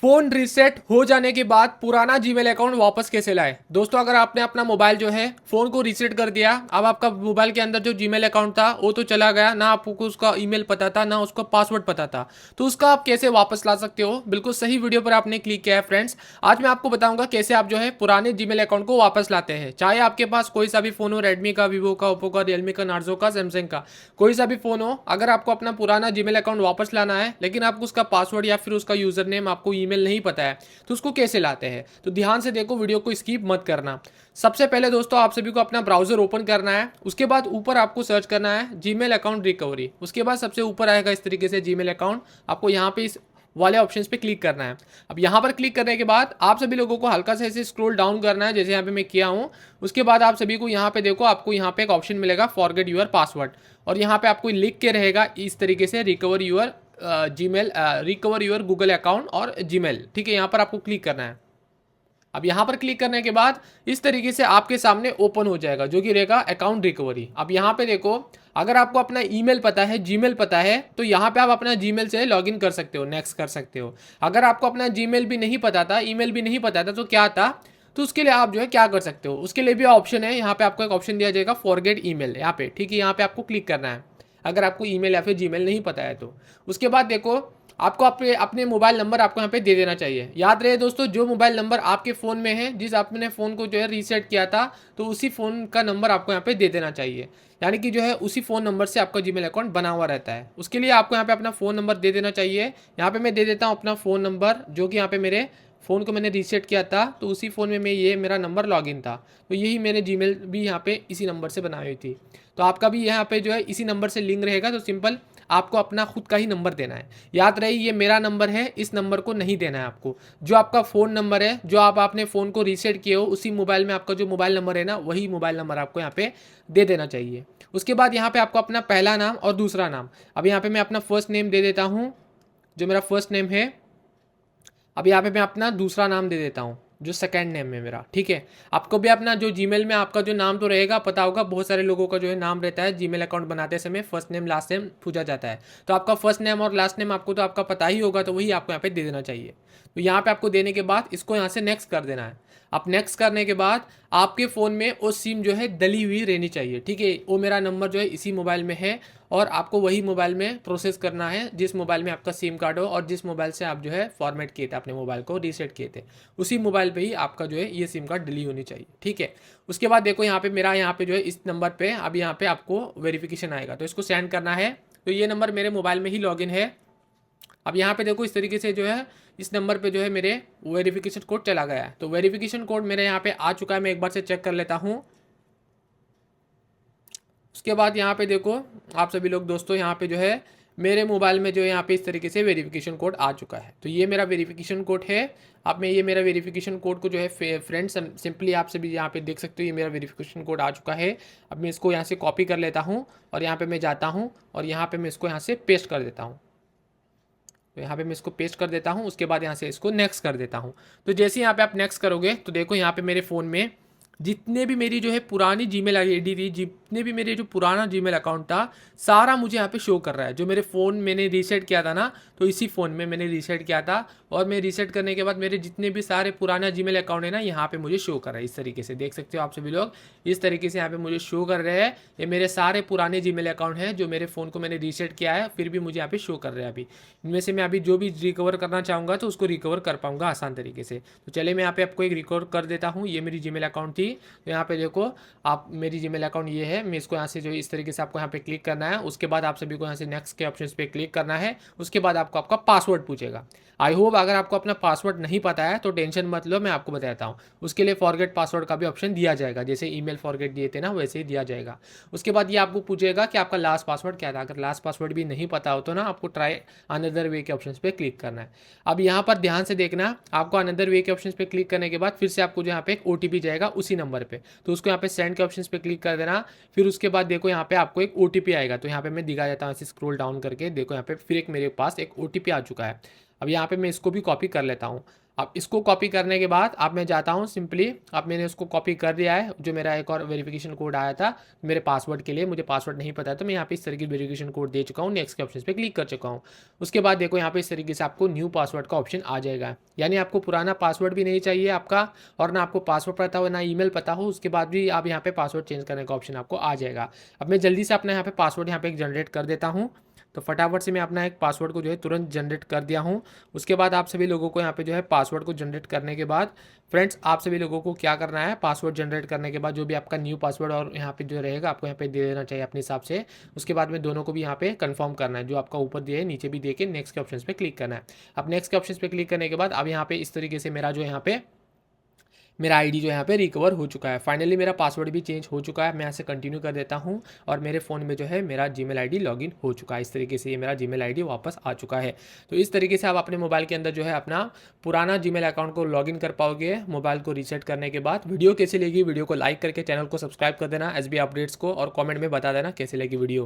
Phone reset हो जाने के बाद पुराना जीमेल अकाउंट वापस कैसे लाए। दोस्तों, अगर आपने अपना मोबाइल जो है फोन को रीसेट कर दिया, अब आपका मोबाइल के अंदर जो जीमेल अकाउंट था वो तो चला गया ना, आपको उसका ईमेल पता था ना उसका पासवर्ड पता था, तो उसका आप कैसे वापस ला सकते हो। बिल्कुल सही वीडियो पर आपने क्लिक किया है फ्रेंड्स। आज मैं आपको बताऊंगा कैसे आप जो है पुराने जीमेल अकाउंट को वापस लाते हैं। चाहे आपके पास कोई सा भी फोन हो, रेडमी का, वीवो का, ओप्पो का, रियलमी का, नार्जो का, सैमसंग का, कोई सा भी फोन हो, अगर आपको अपना पुराना जीमेल अकाउंट वापस लाना है लेकिन आपको उसका पासवर्ड या फिर उसका यूजर नेम आपको ईमेल नहीं पता है, तो उसको कैसे लाते हैं। तो ध्यान से देखो, वीडियो को स्किप मत करना। सबसे पहले दोस्तों आप सभी को अपना ब्राउजर ओपन करना है। उसके बाद ऊपर आपको सर्च करना है जीमेल अकाउंट रिकवरी। उसके बाद सबसे ऊपर आएगा इस तरीके से जीमेल अकाउंट, आपको यहाँ पे इस वाले ऑप्शंस पे क्लिक करना है। अब यहाँ पर क्लिक करने के बाद आप सभी लोगों को हल्का से ऐसे स्क्रॉल डाउन करना है, जैसे यहाँ पे मैं किया हूँ। उसके बाद आप सभी को यहाँ पे देखो, आपको यहाँ पे एक ऑप्शन मिलेगा फॉरगेट यूर पासवर्ड, और यहाँ पे आपको लिख के रहेगा इस तरीके से recover your Gmail, recover your Google account और जीमेल। ठीक है, यहाँ पर आपको क्लिक करना है। अब यहाँ पर क्लिक करने के बाद इस तरीके से आपके सामने ओपन हो जाएगा जो कि रहेगा अकाउंट रिकवरी। अब यहाँ पे देखो, अगर आपको अपना ईमेल पता है, जीमेल पता है, तो यहाँ पे आप अपना जीमेल से लॉगिन कर सकते हो, नेक्स्ट कर सकते हो। अगर आपको अपना जीमेल भी नहीं पता था, ईमेल भी नहीं पता था, तो क्या था, तो उसके लिए आप जो है क्या कर सकते हो, उसके लिए भी ऑप्शन है। यहाँ पे आपको एक ऑप्शन दिया जाएगा फॉरगेट ईमेल, यहाँ पे ठीक है, यहाँ पे आपको क्लिक करना है अगर आपको ईमेल या फिर जीमेल नहीं पता है तो। उसके बाद देखो, आपको अपने अपने मोबाइल नंबर आपको यहाँ पे दे देना चाहिए। याद रहे दोस्तों, जो मोबाइल नंबर आपके फ़ोन में है, जिस आपने फ़ोन को जो है रीसेट किया था, तो उसी फ़ोन का नंबर आपको यहाँ पे दे देना चाहिए। यानी कि जो है उसी फ़ोन नंबर से आपका जीमेल अकाउंट बना हुआ रहता है। उसके लिए आपको यहाँ पे अपना फ़ोन नंबर दे देना चाहिए। यहाँ पे मैं दे देता हूँ अपना फ़ोन नंबर, जो कि यहाँ पे मेरे फ़ोन को मैंने रीसेट किया था, तो उसी फ़ोन में मैं ये मेरा नंबर लॉगिन था, तो यही मैंने जीमेल भी यहाँ पे इसी नंबर से बनाई हुई थी। तो आपका भी यहाँ पे जो है इसी नंबर से लिंक रहेगा, तो सिंपल आपको अपना खुद का ही नंबर देना है। याद रहे, ये मेरा नंबर है, इस नंबर को नहीं देना है आपको। जो आपका फ़ोन नंबर है, जो आप आपने फ़ोन को रीसेट किए हो, उसी मोबाइल में आपका जो मोबाइल नंबर है ना, वही मोबाइल नंबर आपको यहाँ पे दे देना चाहिए। उसके बाद यहाँ पे आपको अपना पहला नाम और दूसरा नाम, अब यहाँ पे मैं अपना फर्स्ट नेम दे देता हूँ, जो मेरा फर्स्ट नेम है। अब यहाँ पे मैं अपना दूसरा नाम दे देता हूँ, जो सेकंड नेम है मेरा। ठीक है, आपको भी अपना जो जीमेल में आपका जो नाम तो रहेगा, पता होगा बहुत सारे लोगों का जो है नाम रहता है जीमेल अकाउंट बनाते समय, फर्स्ट नेम लास्ट नेम पूछा जाता है। तो आपका फर्स्ट नेम और लास्ट नेम आपको तो आपका पता ही होगा, तो वही आपको यहाँ पे दे देना चाहिए। तो यहाँ पे आपको देने के बाद इसको यहाँ से नेक्स्ट कर देना है। अब नेक्स्ट करने के बाद आपके फ़ोन में वो सिम जो है डली हुई रहनी चाहिए। ठीक है, वो मेरा नंबर जो है इसी मोबाइल में है, और आपको वही मोबाइल में प्रोसेस करना है जिस मोबाइल में आपका सिम कार्ड हो, और जिस मोबाइल से आप जो है फॉर्मेट किए थे अपने मोबाइल को, रीसेट किए थे, उसी मोबाइल पे ही आपका जो है ये सिम कार्ड डली होनी चाहिए। ठीक है, उसके बाद देखो यहाँ पे मेरा यहाँ पे जो है इस नंबर पे अब यहाँ पे आपको वेरिफिकेशन आएगा, तो इसको सेंड करना है। तो ये नंबर मेरे मोबाइल में ही लॉगिन है। अब यहाँ पे देखो, इस तरीके से जो है इस नंबर पे जो है मेरे वेरिफिकेशन कोड चला गया है। तो वेरिफिकेशन कोड मेरे यहाँ पे आ चुका है, मैं एक बार से चेक कर लेता हूँ। उसके बाद यहाँ पे देखो आप सभी लोग दोस्तों, यहाँ पे जो है मेरे मोबाइल में जो है यहाँ पे इस तरीके से वेरिफिकेशन कोड आ चुका है। तो ये मेरा वेरिफिकेशन कोड है। अब मैं ये मेरा वेरिफिकेशन कोड को जो है फ्रेंड्स सिंपली आप सभी यहाँ पे देख सकते हो, ये मेरा वेरिफिकेशन कोड आ चुका है। अब मैं इसको यहाँ से कॉपी कर लेता हूँ, और यहाँ पे मैं जाता हूँ, और यहाँ पे मैं इसको यहाँ से पेस्ट कर देता हूँ। तो यहाँ पे मैं इसको पेस्ट कर देता हूँ। उसके बाद यहाँ से इसको नेक्स्ट कर देता हूँ। तो जैसे यहाँ पे आप नेक्स्ट करोगे, तो देखो यहाँ पे मेरे फ़ोन में जितने भी मेरी जो है पुरानी जीमेल आईडी थी, जितने भी मेरे जो पुराना जीमेल अकाउंट था, सारा मुझे यहाँ पे शो कर रहा है। जो मेरे फ़ोन मैंने रीसेट किया था ना, तो इसी फ़ोन में मैंने रीसेट किया था, और मैं रीसेट करने के बाद मेरे जितने भी सारे पुराना जीमेल अकाउंट है ना, यहाँ पे मुझे शो कर रहा है। इस तरीके से देख सकते हो आप सभी लोग, इस तरीके से यहाँ पे मुझे शो कर रहे हैं। ये मेरे सारे पुराने जीमेल अकाउंट हैं जो मेरे फ़ोन को मैंने रीसेट किया है, फिर भी मुझे यहाँ पे शो कर रहे हैं। अभी इनमें से मैं अभी जो भी रिकवर करना चाहूँगा तो उसको रिकवर कर पाऊँगा आसान तरीके से। तो चलिए मैं यहाँ पे आपको एक रिकवर कर देता हूँ। ये मेरी जीमेल अकाउंट थी, तो यहाँ पे देखो आप, मेरी जीमेल अकाउंट ये है। मैं इसको यहाँ से जो इस तरीके से आपको यहाँ पे क्लिक करना है। उसके बाद आप सभी को यहाँ से नेक्स्ट के ऑप्शन पे क्लिक करना है। उसके बाद आपको आपका पासवर्ड पूछेगा। आई होप अगर आपको अपना पासवर्ड नहीं पता है तो टेंशन मत लो, मैं आपको बताता हूँ। उसके लिए फॉरगेट पासवर्ड का भी ऑप्शन दिया जाएगा, जैसे ईमेल फॉरगेट दिए थे ना, वैसे ही दिया जाएगा। उसके बाद ये आपको पूछेगा कि आपका लास्ट पासवर्ड क्या था। अगर लास्ट पासवर्ड भी नहीं पता हो तो ना आपको ट्राई अनदर वे के ऑप्शन पे क्लिक करना है। अब यहाँ पर ध्यान से देखना, आपको अनदर वे के ऑप्शन पे क्लिक करने के बाद फिर से आपको जो यहाँ पे एक OTP जाएगा उसी नंबर पे, तो उसको यहाँ पे सेंड के ऑप्शन पे क्लिक कर देना। फिर उसके बाद देखो यहाँ पे आपको एक OTP आएगा, तो यहाँ पे मैं दिखा देता हूँ, ऐसे स्क्रॉल डाउन करके देखो यहाँ पे फिर एक मेरे पास एक OTP आ चुका है। अब यहाँ पे मैं इसको भी कॉपी कर लेता हूँ। अब इसको कॉपी करने के बाद अब मैं जाता हूँ सिंपली, अब मैंने उसको कॉपी कर दिया है, जो मेरा एक और वेरिफिकेशन कोड आया था मेरे पासवर्ड के लिए, मुझे पासवर्ड नहीं पता तो मैं यहाँ पे इस तरीके वेरिफिकेशन कोड दे चुका हूँ, नेक्स्ट के ऑप्शन पे क्लिक कर चुका हूँ। उसके बाद देखो यहाँ पे इस तरीके से आपको न्यू पासवर्ड का ऑप्शन आ जाएगा, यानी आपको पुराना पासवर्ड भी नहीं चाहिए आपका, और ना आपको पासवर्ड पता हो ना ईमेल पता हो, उसके बाद भी आप यहाँ पे पासवर्ड चेंज करने का ऑप्शन आपको आ जाएगा। अब मैं जल्दी से अपना यहाँ पे पासवर्ड यहाँ पे जनरेट कर देता हूँ। तो फटाफट से मैं अपना एक पासवर्ड को जो है तुरंत जनरेट कर दिया हूँ। उसके बाद आप सभी लोगों को यहाँ पे जो है पासवर्ड को जनरेट करने के बाद फ्रेंड्स, आप सभी लोगों को क्या करना है, पासवर्ड जनरेट करने के बाद जो भी आपका न्यू पासवर्ड और यहाँ पे जो रहेगा आपको यहाँ पे दे देना चाहिए अपने हिसाब से। उसके बाद में दोनों को भी यहाँ पे कंफर्म करना है, जो आपका ऊपर दिए है नीचे भी दे के नेक्स्ट के ऑप्शन पे क्लिक करना है। अब नेक्स्ट के ऑप्शन पे क्लिक करने के बाद अब यहाँ पे इस तरीके से मेरा जो यहाँ पे मेरा आईडी जो यहाँ पे रिकवर हो चुका है। फाइनली मेरा पासवर्ड भी चेंज हो चुका है। मैं यहाँ से कंटिन्यू कर देता हूँ और मेरे फ़ोन में जो है मेरा जीमेल आईडी लॉगिन हो चुका है। इस तरीके से ये मेरा जीमेल आईडी वापस आ चुका है। तो इस तरीके से आप अपने मोबाइल के अंदर जो है अपना पुराना जीमेल अकाउंट को लॉगिन कर पाओगे मोबाइल को रीसेट करने के बाद। वीडियो कैसी लगी, वीडियो को लाइक करके चैनल को सब्सक्राइब कर देना एसबी अपडेट्स को, और कॉमेंट में बता देना कैसी लगी वीडियो।